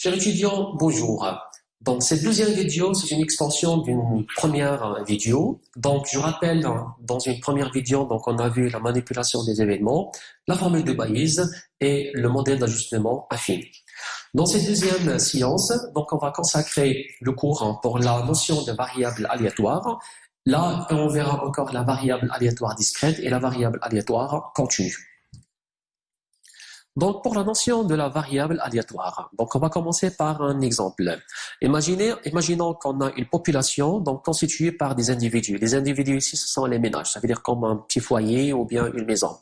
Chers étudiants, bonjour. Donc, cette deuxième vidéo, c'est une extension d'une première vidéo. Donc, je rappelle, dans une première vidéo, donc, on a vu la manipulation des événements, la formule de Bayes et le modèle d'ajustement affine. Dans cette deuxième séance, donc, on va consacrer le cours pour la notion de variable aléatoire. Là, on verra encore la variable aléatoire discrète et la variable aléatoire continue. Donc, pour la notion de la variable aléatoire, donc on va commencer par un exemple. Imaginons qu'on a une population donc constituée par des individus. Les individus ici, ce sont les ménages, ça veut dire comme un petit foyer ou bien une maison.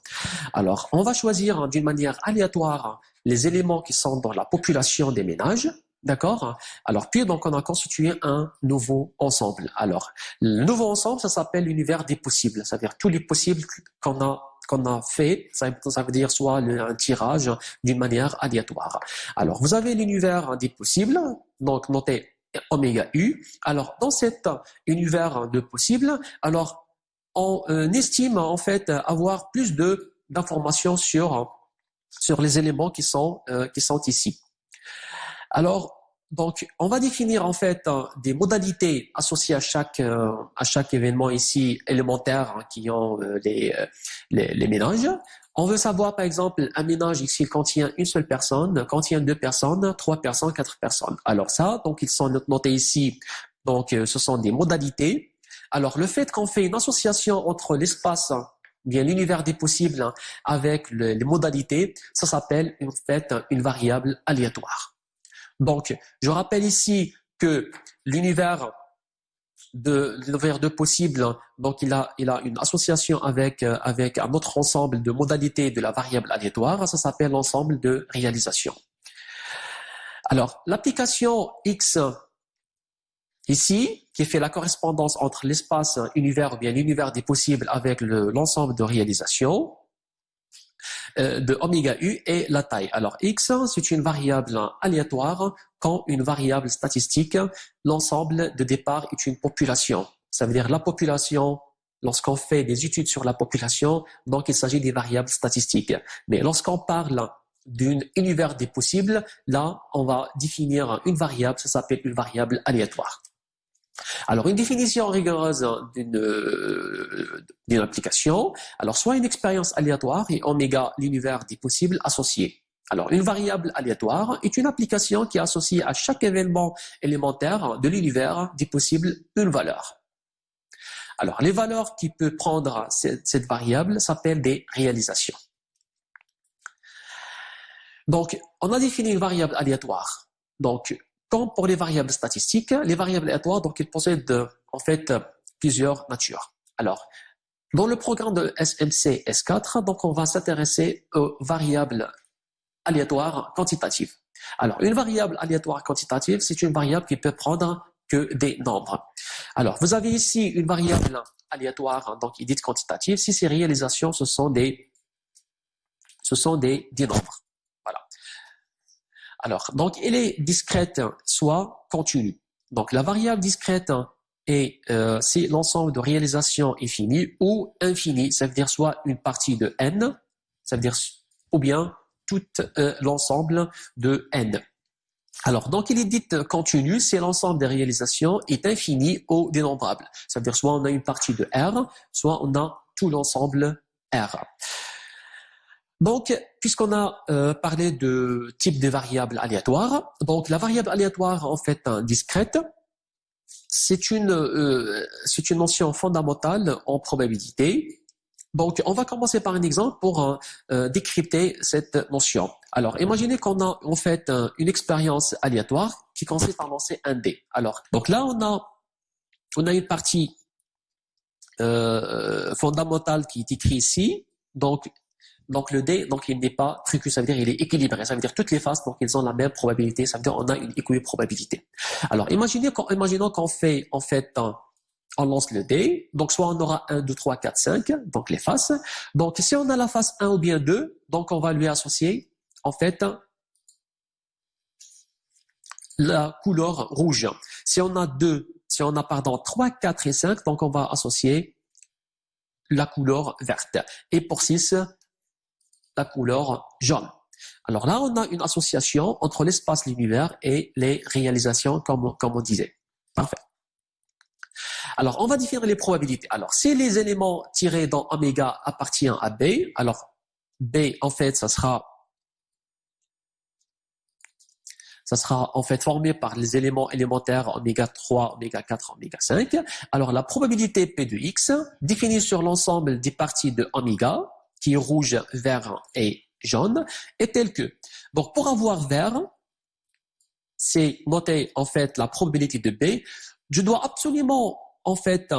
Alors, on va choisir d'une manière aléatoire les éléments qui sont dans la population des ménages. D'accord? Alors, puis, donc, on a constitué un nouveau ensemble. Alors, le nouveau ensemble, ça s'appelle l'univers des possibles. C'est-à-dire tous les possibles qu'on a fait, ça veut dire soit un tirage d'une manière aléatoire. Alors, vous avez l'univers des possibles, donc notez oméga U. Alors, dans cet univers de possibles, alors, on estime en fait avoir plus d'informations sur les éléments qui sont ici. Alors, donc, on va définir en fait des modalités associées à chaque événement ici élémentaire qui ont les ménages. On veut savoir par exemple un ménage ici contient une seule personne, contient deux personnes, trois personnes, quatre personnes. Alors ça, donc ils sont notés ici. Donc, ce sont des modalités. Alors, le fait qu'on fait une association entre l'espace bien l'univers des possibles avec les modalités, ça s'appelle en fait une variable aléatoire. Donc, je rappelle ici que l'univers de possibles, donc il a une association avec un autre ensemble de modalités de la variable aléatoire, ça s'appelle l'ensemble de réalisation. Alors, l'application X ici, qui fait la correspondance entre l'espace univers ou bien l'univers des possibles avec l'ensemble de réalisation, de oméga U et la taille. Alors, X, c'est une variable aléatoire quand une variable statistique, l'ensemble de départ est une population. Ça veut dire la population, lorsqu'on fait des études sur la population, donc il s'agit des variables statistiques. Mais lorsqu'on parle d'un univers des possibles, là, on va définir une variable, ça s'appelle une variable aléatoire. Alors, une définition rigoureuse d'une application, alors soit une expérience aléatoire et oméga l'univers des possibles associés. Alors, une variable aléatoire est une application qui associe à chaque événement élémentaire de l'univers des possibles une valeur. Alors, les valeurs qui peut prendre cette variable s'appellent des réalisations. Donc, on a défini une variable aléatoire. Donc, comme pour les variables statistiques, les variables aléatoires, donc, ils possèdent en fait plusieurs natures. Alors, dans le programme de SMC S4, donc, on va s'intéresser aux variables aléatoires quantitatives. Alors, une variable aléatoire quantitative, c'est une variable qui peut prendre que des nombres. Alors, vous avez ici une variable aléatoire, donc, dite quantitative. Si ces réalisations, ce sont des nombres. Alors, donc, elle est discrète, soit continue. Donc, la variable discrète c'est l'ensemble de réalisations infinies ou infinies. Ça veut dire soit une partie de n, ça veut dire ou bien tout l'ensemble de n. Alors, donc, il est dite continue, c'est l'ensemble des réalisations est infini ou dénombrable. Ça veut dire soit on a une partie de R, soit on a tout l'ensemble R. Donc, puisqu'on a parlé de type de variable aléatoire, donc la variable aléatoire, en fait, discrète, c'est une notion fondamentale en probabilité. Donc, on va commencer par un exemple pour décrypter cette notion. Alors, imaginez qu'on a en fait une expérience aléatoire qui consiste à lancer un dé. Alors, donc là, on a une partie fondamentale qui est écrite ici. Donc le dé, donc il n'est pas truqué, ça veut dire il est équilibré. Ça veut dire toutes les faces, donc ils ont la même probabilité. Ça veut dire on a une équiprobabilité. Alors imaginons qu'on fait en fait on lance le dé. Donc soit on aura 1, 2, 3, 4, 5, donc les faces. Donc si on a la face 1 ou bien 2, donc on va lui associer en fait la couleur rouge. Si on a 3, 4 et 5, donc on va associer la couleur verte. Et pour 6, la couleur jaune. Alors là, on a une association entre l'espace linéaire et les réalisations, comme on disait. Parfait. Alors, on va définir les probabilités. Alors, si les éléments tirés dans oméga appartiennent à B, alors B, en fait, ça sera en fait formé par les éléments élémentaires oméga 3, oméga 4, oméga 5. Alors, la probabilité P de X, définie sur l'ensemble des parties de oméga, qui est rouge, vert et jaune, est telle que, donc pour avoir vert, c'est noter en fait la probabilité de B, je dois absolument en fait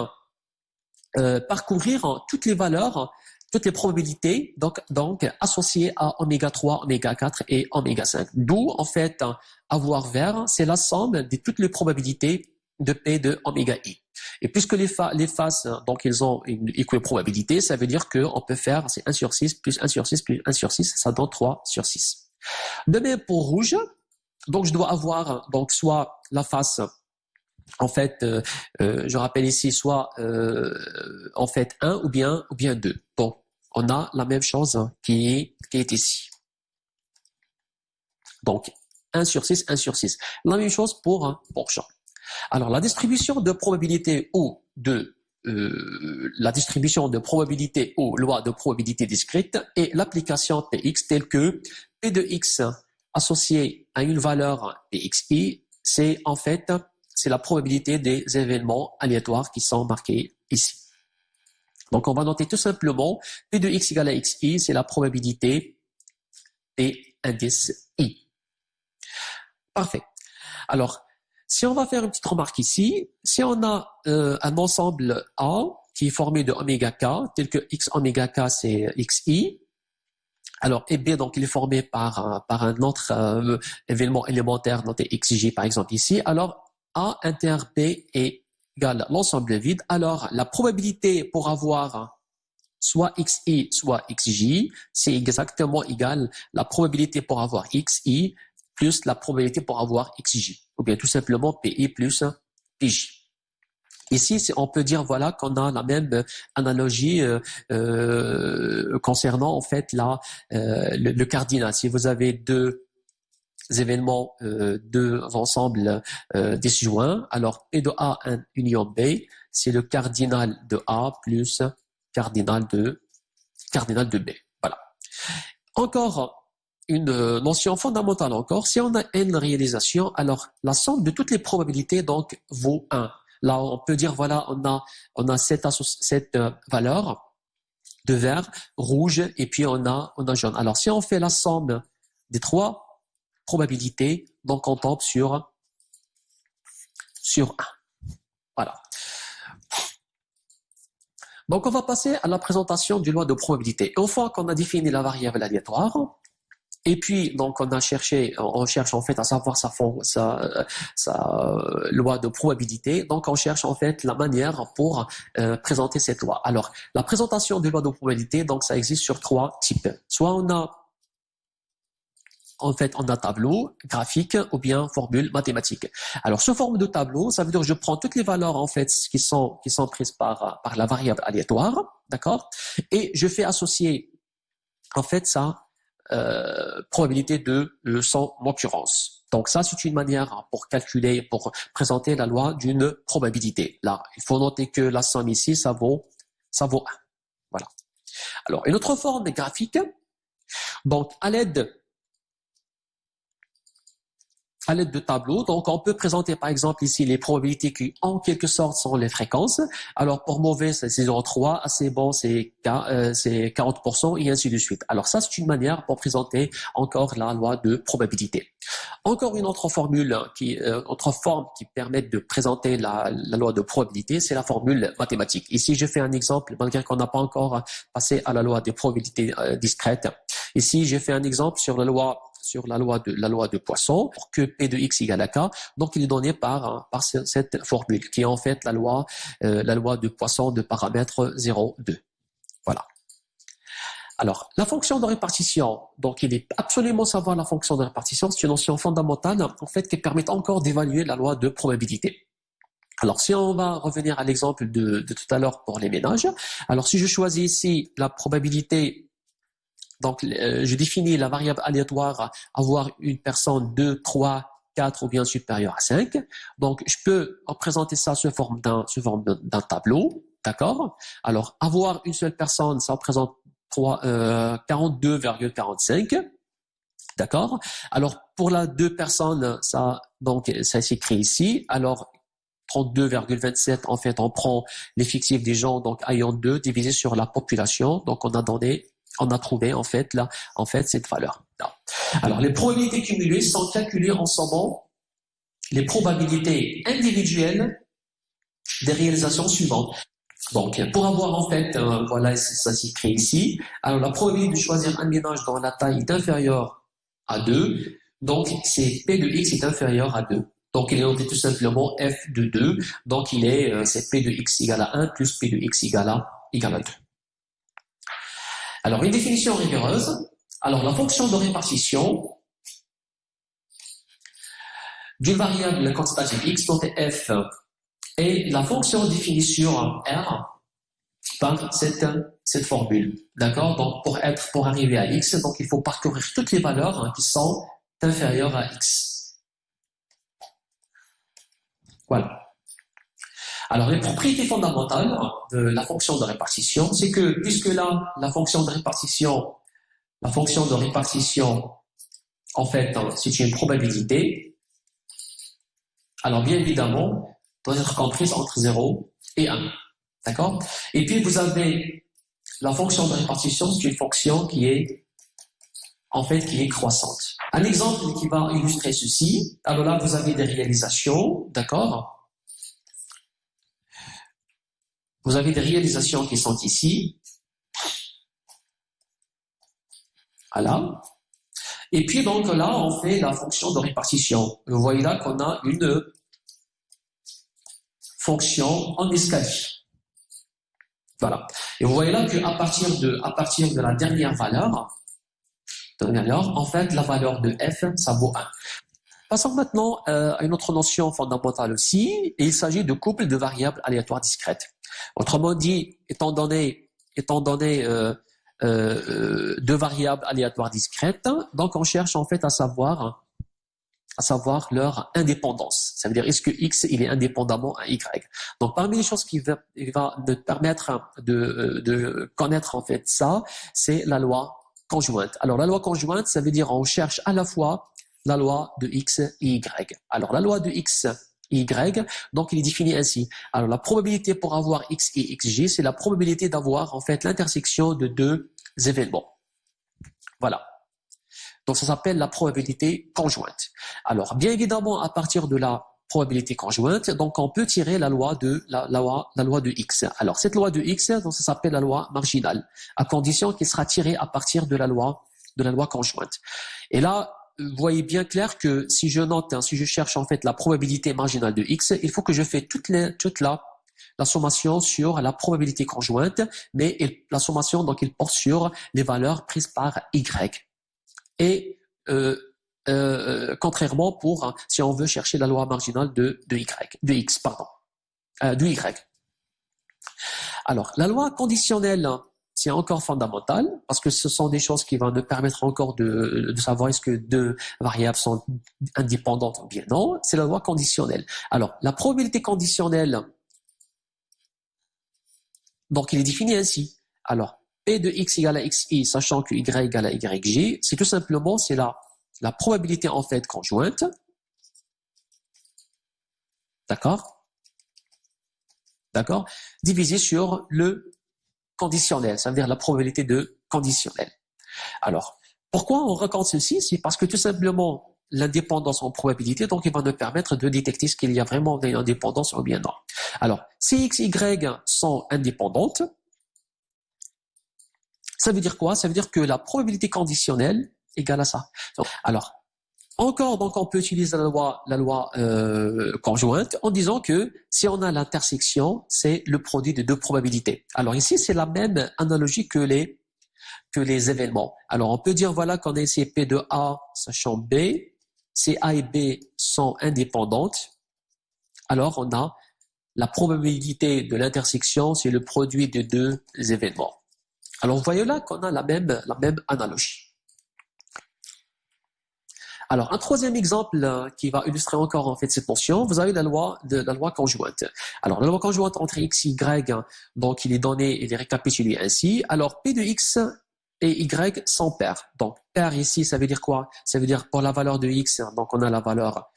parcourir toutes les valeurs, toutes les probabilités donc associées à oméga 3, oméga 4 et oméga 5. D'où en fait avoir vert, c'est la somme de toutes les probabilités de P de oméga I. Et puisque les faces, donc ils ont une équiprobabilité, ça veut dire qu'on peut faire, c'est 1 sur 6 plus 1 sur 6 plus 1 sur 6, ça donne 3 sur 6. De même pour rouge, donc je dois avoir donc soit la face, en fait, je rappelle ici, soit en fait 1 ou bien 2. Bon, on a la même chose qui est ici. Donc 1 sur 6, 1 sur 6. La même chose pour champ. Alors, la distribution de probabilité ou de la distribution de probabilité ou loi de probabilité discrète est l'application Px telle que P de X associé à une valeur Pxi, c'est en fait c'est la probabilité des événements aléatoires qui sont marqués ici. Donc, on va noter tout simplement P de X égale à Xi, c'est la probabilité P indice I. Parfait. Alors, si on va faire une petite remarque ici, si on a un ensemble A qui est formé de oméga k, tel que X oméga k c'est Xi, alors et B donc il est formé par un autre événement élémentaire noté Xj par exemple ici, alors A inter B est égal à l'ensemble vide, alors la probabilité pour avoir soit Xi soit Xj, c'est exactement égal à la probabilité pour avoir Xi plus la probabilité pour avoir Xj, ou bien tout simplement Pi plus Pj. Ici, on peut dire voilà qu'on a la même analogie concernant en fait le cardinal. Si vous avez deux événements, deux ensembles disjoints, alors P de A union B, c'est le cardinal de A plus cardinal de B. Voilà. Encore une notion fondamentale encore, si on a une réalisation, alors la somme de toutes les probabilités donc vaut 1. Là, on peut dire voilà, on a cette valeur de vert, rouge et puis on a jaune. Alors si on fait la somme des trois probabilités, donc on tombe sur 1. Voilà. Donc on va passer à la présentation du loi de probabilité. Une fois qu'on a défini la variable aléatoire, et puis, donc, on cherche en fait à savoir sa loi de probabilité. Donc, on cherche en fait la manière pour présenter cette loi. Alors, la présentation de loi de probabilité, donc, ça existe sur 3 types. Soit on a tableau, graphique ou bien formule mathématique. Alors, sous forme de tableau, ça veut dire que je prends toutes les valeurs en fait qui sont prises par la variable aléatoire, d'accord, et je fais associer en fait ça probabilité de son occurrence. Donc ça, c'est une manière pour calculer, pour présenter la loi d'une probabilité. Là, il faut noter que la somme ici, ça vaut 1. Voilà. Alors, une autre forme graphique, donc à l'aide de tableaux. Donc, on peut présenter, par exemple, ici, les probabilités qui, en quelque sorte, sont les fréquences. Alors, pour mauvais, c'est 0,3. Assez bon, c'est 40%, et ainsi de suite. Alors, ça, c'est une manière pour présenter encore la loi de probabilité. Encore une autre formule, autre forme qui permet de présenter la loi de probabilité, c'est la formule mathématique. Ici, je fais un exemple, malgré qu'on n'a pas encore passé à la loi de probabilité discrète. Ici, j'ai fait un exemple sur la loi de Poisson, pour que P de X égale à K. Donc, il est donné par cette formule, qui est en fait la loi de Poisson de paramètre 0, 2. Voilà. Alors, la fonction de répartition, donc il est absolument savoir la fonction de répartition, c'est une notion fondamentale, en fait, qui permet encore d'évaluer la loi de probabilité. Alors, si on va revenir à l'exemple de tout à l'heure pour les ménages, alors si je choisis ici la probabilité Donc, je définis la variable aléatoire avoir une personne 2, 3, 4 ou bien supérieure à 5. Donc, je peux représenter ça sous forme d'un tableau. D'accord? Alors, avoir une seule personne, ça représente 42,45. D'accord? Alors, pour la deux personnes, ça s'écrit ici. Alors, 32,27, en fait, on prend l'effectif des gens, donc ayant 2 divisé sur la population. Donc, on a trouvé, en fait, cette valeur. Là. Alors, les probabilités cumulées sont calculées en sommant les probabilités individuelles des réalisations suivantes. Donc, pour avoir, en fait, voilà, ça s'écrit ici. Alors, la probabilité de choisir un ménage dont la taille est inférieure à 2, donc, c'est P de X est inférieur à 2. Donc, il est noté tout simplement F de 2. Donc, c'est P de X égale à 1 plus P de X égale à 2. Alors, une définition rigoureuse. Alors, la fonction de répartition d'une variable quantitative X dont est F et la fonction définie sur R par cette formule. D'accord? Donc, pour arriver à X, donc, il faut parcourir toutes les valeurs qui sont inférieures à X. Voilà. Alors, les propriétés fondamentales de la fonction de répartition, c'est que, puisque là, la fonction de répartition, en fait, c'est une probabilité, alors bien évidemment, doit être comprise entre 0 et 1. D'accord? Et puis, vous avez la fonction de répartition, c'est une fonction qui est croissante. Un exemple qui va illustrer ceci. Alors là, vous avez des réalisations, d'accord? Vous avez des réalisations qui sont ici. Voilà. Et puis donc là, on fait la fonction de répartition. Vous voyez là qu'on a une fonction en escalier. Voilà. Et vous voyez là qu'à partir de la dernière valeur, en fait, la valeur de f, ça vaut 1. Passons maintenant à une autre notion fondamentale aussi, et il s'agit de couple de variables aléatoires discrètes. Autrement dit, étant donné deux variables aléatoires discrètes, donc on cherche en fait à savoir leur indépendance. Ça veut dire, est-ce que X, il est indépendamment à Y? Donc, parmi les choses qui va nous permettre de connaître en fait ça, c'est la loi conjointe. Alors, la loi conjointe, ça veut dire on cherche à la fois la loi de X et Y. Alors, la loi de X et Y, donc il est défini ainsi. Alors, la probabilité pour avoir X et XJ, c'est la probabilité d'avoir en fait l'intersection de deux événements. Voilà. Donc, ça s'appelle la probabilité conjointe. Alors, bien évidemment, à partir de la probabilité conjointe, donc on peut tirer la loi de X. Alors, cette loi de X, donc ça s'appelle la loi marginale, à condition qu'elle sera tirée à partir de la loi conjointe. Et là, vous voyez bien clair que si je cherche en fait la probabilité marginale de X, il faut que je fasse toute la sommation sur la probabilité conjointe, mais la sommation, donc, il porte sur les valeurs prises par Y. Et contrairement si on veut chercher la loi marginale de X. Alors, la loi conditionnelle, c'est encore fondamental, parce que ce sont des choses qui vont nous permettre encore de savoir est-ce que deux variables sont indépendantes ou bien non. C'est la loi conditionnelle. Alors, la probabilité conditionnelle, donc il est défini ainsi. Alors, P de X égale à XI, sachant que Y égale à YJ, c'est tout simplement, c'est la probabilité en fait conjointe. D'accord? D'accord? Divisé sur le conditionnel, ça veut dire la probabilité de conditionnel. Alors, pourquoi on raconte ceci? C'est parce que tout simplement, l'indépendance en probabilité, donc il va nous permettre de détecter ce qu'il y a vraiment une indépendance ou bien non. Alors, si X, Y sont indépendantes, ça veut dire quoi? Ça veut dire que la probabilité conditionnelle égale à ça. Alors, encore, donc, on peut utiliser la loi conjointe en disant que si on a l'intersection, c'est le produit de deux probabilités. Alors ici, c'est la même analogie que les événements. Alors, on peut dire, voilà, qu'on a ici P de A sachant B, si A et B sont indépendantes, alors on a la probabilité de l'intersection, c'est le produit de deux événements. Alors, vous voyez là qu'on a la même analogie. Alors, un troisième exemple qui va illustrer encore en fait cette notion, vous avez la loi conjointe. Alors, la loi conjointe entre x et y, donc il est donné, il est récapitulé ainsi. Alors, p de x et y sont pairs. Donc, pair ici, ça veut dire quoi? Ça veut dire pour la valeur de x, donc on a la valeur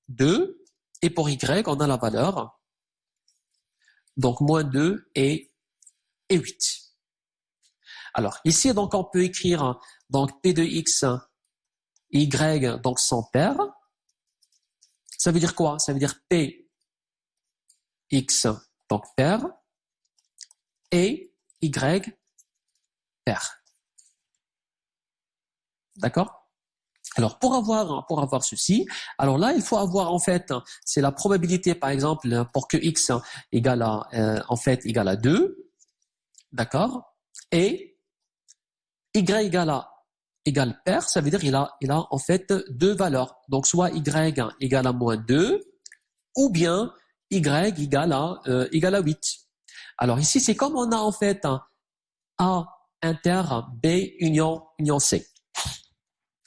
2, et pour y, on a la valeur, donc moins 2 et 8. Alors, ici, donc on peut écrire donc p de x et y, donc sont pairs. Ça veut dire quoi? Ça veut dire p x, donc pair, et y, pair. D'accord? Alors, pour avoir ceci, alors là, il faut avoir, en fait, c'est la probabilité, par exemple, pour que x égale à 2, d'accord? Et y égale pair, ça veut dire il a en fait deux valeurs. Donc, soit y égale à moins 2, ou bien y égale à 8. Alors ici, c'est comme on a en fait un A inter B union C.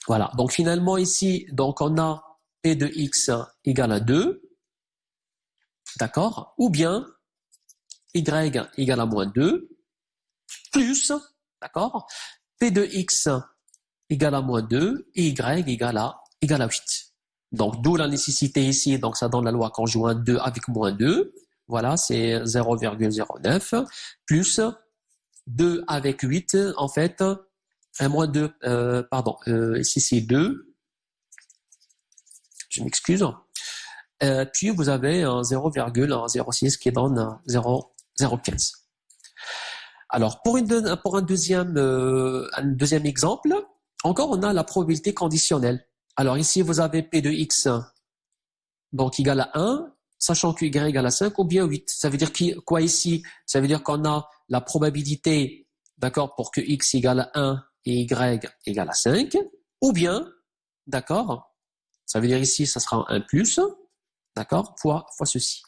Voilà, donc finalement ici, donc on a P de x égale à 2, d'accord? Ou bien y égale à moins 2, plus, d'accord? P de x égale à moins 2 et y égale à 8. Donc, d'où la nécessité ici, donc ça donne la loi conjointe 2 avec moins 2. Voilà, c'est 0,09 plus 2 avec 8, en fait, moins 2, ici c'est 2, je m'excuse. Puis vous avez un 0,06 qui donne 0,15. Alors, pour un deuxième exemple, encore on a la probabilité conditionnelle. Alors ici, vous avez P de x, donc égal à 1, sachant que y égale à 5 ou bien 8. Ça veut dire quoi ici? Ça veut dire qu'on a la probabilité, d'accord, pour que x égale à 1 et y égale à 5, ou bien, d'accord, ça veut dire ici, ça sera un plus, d'accord, fois ceci.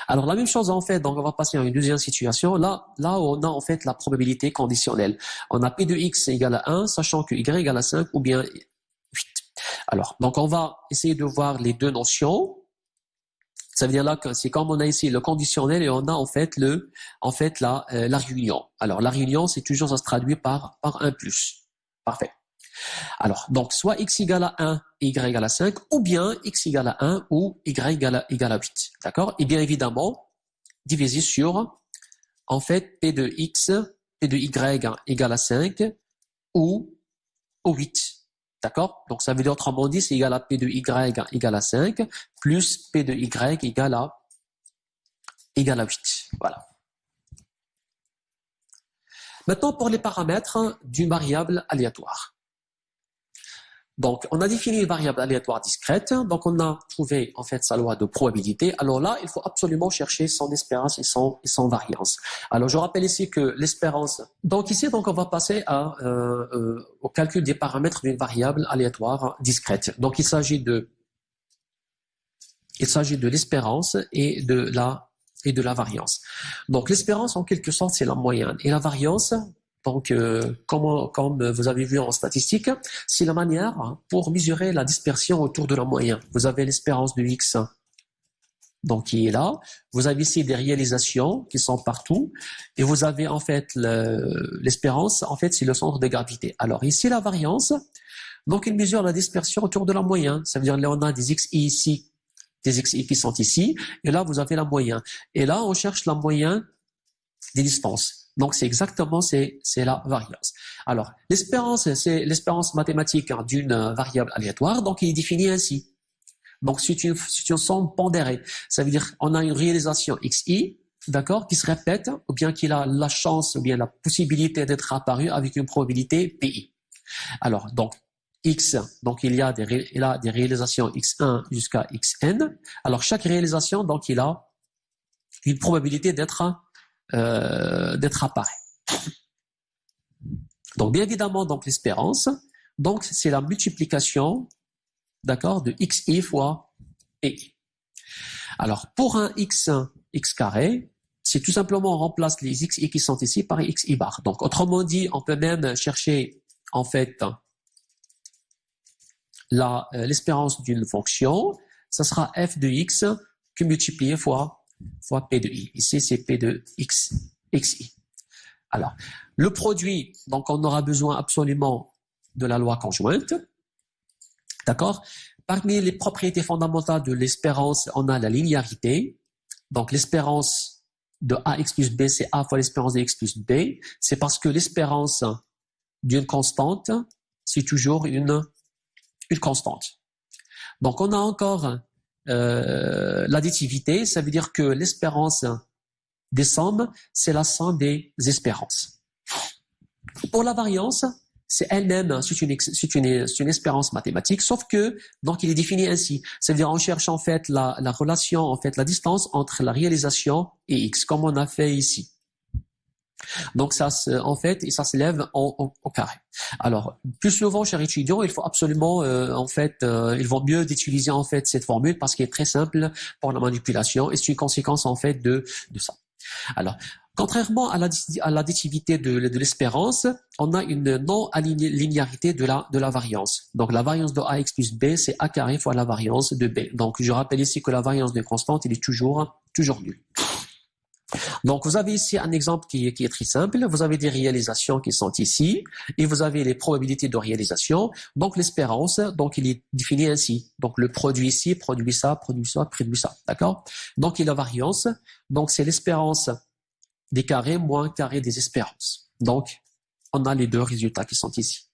Alors la même chose en fait, donc on va passer à une deuxième situation, là où on a en fait la probabilité conditionnelle. On a P de x égale à 1, sachant que y égale à 5 ou bien 8. Alors, donc on va essayer de voir les deux notions. Ça veut dire là que c'est comme on a ici le conditionnel et on a en fait la réunion. Alors la réunion, c'est toujours ça se traduit par un plus. Parfait. Alors, donc, soit x égale à 1 et y égale à 5, ou bien x égale à 1 ou y égale à 8. D'accord? Et bien évidemment, divisé sur, en fait, p de x, p de y égale à 5 ou 8. D'accord? Donc, ça veut dire autrement dit, c'est égal à p de y égale à 5 plus p de y égale à 8. Voilà. Maintenant, pour les paramètres d'une variable aléatoire. Donc, on a défini une variable aléatoire discrète. Donc, on a trouvé, en fait, sa loi de probabilité. Alors là, il faut absolument chercher son espérance et son variance. Alors, je rappelle ici que l'espérance... Donc, ici, donc, on va passer au calcul des paramètres d'une variable aléatoire discrète. Donc, il s'agit de l'espérance et de la variance. Donc, l'espérance, en quelque sorte, c'est la moyenne. Et la variance... Donc, comme vous avez vu en statistique, c'est la manière pour mesurer la dispersion autour de la moyenne. Vous avez l'espérance de x, donc qui est là. Vous avez ici des réalisations qui sont partout. Et vous avez en fait l'espérance, en fait, c'est le centre de gravité. Alors ici, la variance, donc il mesure la dispersion autour de la moyenne. Ça veut dire là, on a des xi ici, des xi qui sont ici. Et là, vous avez la moyenne. Et là, on cherche la moyenne des distances. Donc, c'est exactement, c'est la variance. Alors, l'espérance, c'est l'espérance mathématique d'une variable aléatoire, donc il est défini ainsi. Donc, c'est une somme pondérée. Ça veut dire on a une réalisation xi, d'accord, qui se répète, ou bien qu'il a la chance, ou bien la possibilité d'être apparu avec une probabilité pi. Alors, donc, x, donc il a des réalisations x1 jusqu'à xn. Alors, chaque réalisation, donc, il a une probabilité d'être apparu. Donc, bien évidemment, donc l'espérance, donc c'est la multiplication, d'accord, de xi fois pi. Alors, pour un x carré, c'est tout simplement on remplace les xi qui sont ici par xi bar. Donc autrement dit, on peut même chercher en fait l'espérance d'une fonction. Ça sera f de x que multiplié fois p de i. Ici c'est p de xi. Alors le produit, donc on aura besoin absolument de la loi conjointe. D'accord? Parmi les propriétés fondamentales de l'espérance, on a la linéarité. Donc l'espérance de ax plus b, c'est a fois l'espérance de x plus b. C'est parce que l'espérance d'une constante, c'est toujours une constante. Donc on a encore l'additivité, ça veut dire que l'espérance des sommes, c'est la somme des espérances. Pour la variance, c'est elle-même, c'est une espérance mathématique, sauf que, donc, il est défini ainsi. C'est-à-dire, on cherche, en fait, la relation, en fait, la distance entre la réalisation et x, comme on a fait ici. Donc, ça, en fait, ça s'élève au carré. Alors, plus souvent, chers étudiants, il faut absolument, en fait, il vaut mieux d'utiliser, en fait, cette formule parce qu'elle est très simple pour la manipulation et c'est une conséquence, en fait, de ça. Alors, contrairement à l'additivité de l'espérance, on a une non-linéarité de la variance. Donc, la variance de ax plus b, c'est a carré fois la variance de b. Donc, je rappelle ici que la variance de constante, il est toujours nulle. Donc, vous avez ici un exemple qui est très simple. Vous avez des réalisations qui sont ici et vous avez les probabilités de réalisation. Donc, l'espérance, donc, il est défini ainsi. Donc, le produit ici, produit ça, produit ça, produit ça. D'accord? Donc, il y a la variance. Donc, c'est l'espérance des carrés moins carré des espérances. Donc, on a les deux résultats qui sont ici.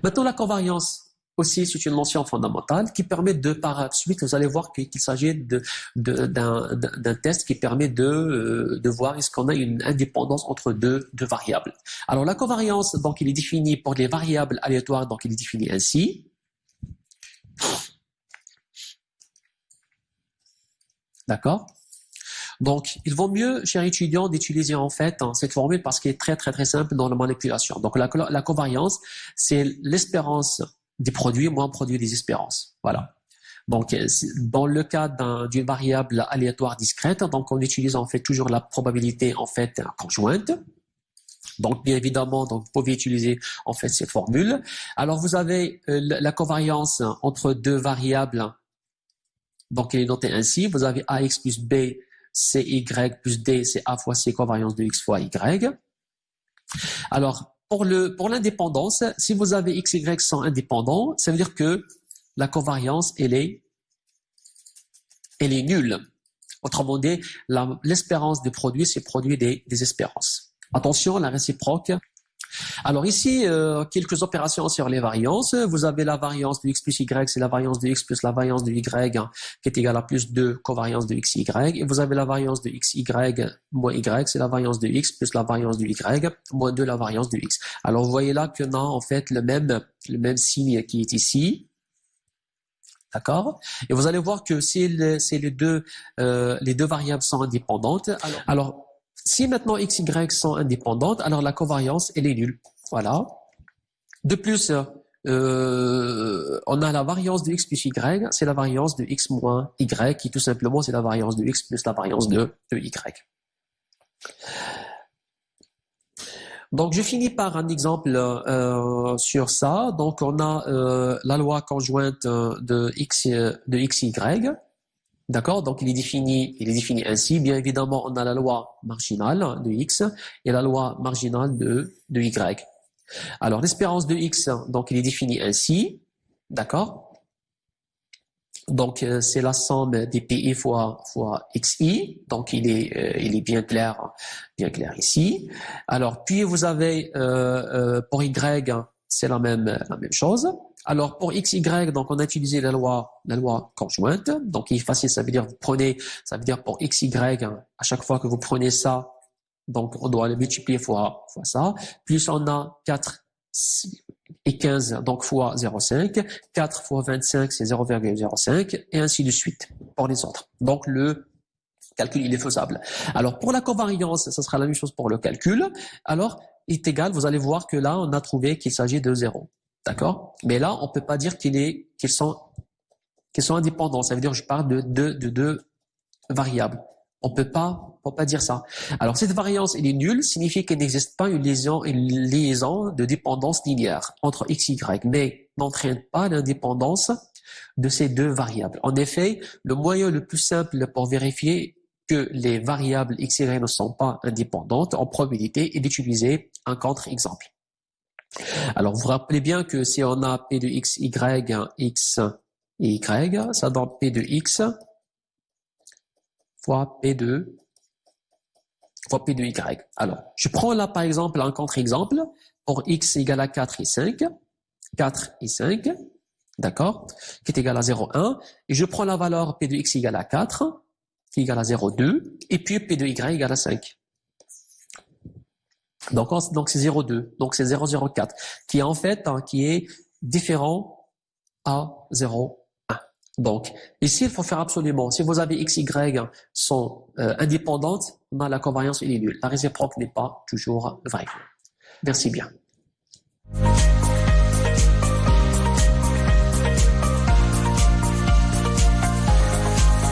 Maintenant, la covariance. Aussi, c'est une notion fondamentale qui permet de, par suite, vous allez voir qu'il s'agit d'un test qui permet de voir est-ce qu'on a une indépendance entre deux variables. Alors, la covariance, donc, il est défini pour les variables aléatoires, donc, il est défini ainsi. D'accord? Donc, il vaut mieux, chers étudiants, d'utiliser en fait cette formule parce qu'elle est très, très, très simple dans la manipulation. Donc, la covariance, c'est l'espérance des produits moins produit des espérances. Voilà. Donc, dans le cas d'une variable aléatoire discrète, donc on utilise en fait toujours la probabilité en fait conjointe. Donc, bien évidemment, donc vous pouvez utiliser en fait cette formule. Alors, vous avez la covariance entre deux variables. Donc, elle est notée ainsi. Vous avez ax plus b, cy plus d, c'est a fois c covariance de x fois y. Alors, pour l'indépendance, si vous avez x, y sont indépendants, ça veut dire que la covariance, elle est nulle. Autrement dit, l'espérance des produits, c'est produit des espérances. Attention, la réciproque. Alors ici, quelques opérations sur les variances. Vous avez la variance de x plus y, c'est la variance de x plus la variance de y qui est égale à plus 2 covariance de xy. Et vous avez la variance de xy moins y, c'est la variance de x plus la variance de y moins 2 la variance de x. Alors vous voyez là qu'on a en fait le même signe qui est ici. D'accord? Et vous allez voir que si les deux variables sont indépendantes, alors si maintenant x, y sont indépendantes, alors la covariance, elle est nulle. Voilà. De plus, on a la variance de x plus y, c'est la variance de x moins y, qui tout simplement, c'est la variance de x plus la variance de y. Donc, je finis par un exemple sur ça. Donc, on a la loi conjointe de xy. D'accord? Donc, il est défini ainsi. Bien évidemment, on a la loi marginale de x et la loi marginale de y. Alors, l'espérance de x, donc, il est défini ainsi. D'accord? Donc, c'est la somme des pi fois xi. Donc, il est bien clair ici. Alors, puis vous avez pour y, c'est la même chose. Alors, pour xy, donc, on a utilisé la loi conjointe. Donc, il est facile, ça veut dire pour xy, à chaque fois que vous prenez ça, donc, on doit le multiplier fois ça. Plus, on a 4 et 15, donc, fois 0,5. 4 fois 25, c'est 0,05. Et ainsi de suite pour les autres. Donc, le calcul, il est faisable. Alors, pour la covariance, ça sera la même chose pour le calcul. Alors, il est égal, vous allez voir que là, on a trouvé qu'il s'agit de 0. D'accord? Mais là, on peut pas dire qu'ils sont indépendants. Ça veut dire que je parle de deux variables. On peut pas dire ça. Alors, cette variance, elle est nulle, signifie qu'il n'existe pas une liaison de dépendance linéaire entre x et y, mais n'entraîne pas l'indépendance de ces deux variables. En effet, le moyen le plus simple pour vérifier que les variables x et y ne sont pas indépendantes en probabilité est d'utiliser un contre-exemple. Alors, vous vous rappelez bien que si on a p de x, y, x et y, ça donne p de x fois P de Y. Alors, je prends là, par exemple, un contre-exemple pour x égale à 4 et 5, d'accord, qui est égal à 0,1, et je prends la valeur P de x égale à 4, qui est égal à 0,2, et puis P de y égale à 5. Donc c'est 0,2, donc c'est 0,04, qui est en fait, qui est différent à 0,1. Donc, ici, il faut faire absolument, si vous avez x, y sont indépendantes, la covariance est nulle. La réciproque n'est pas toujours vraie. Merci bien.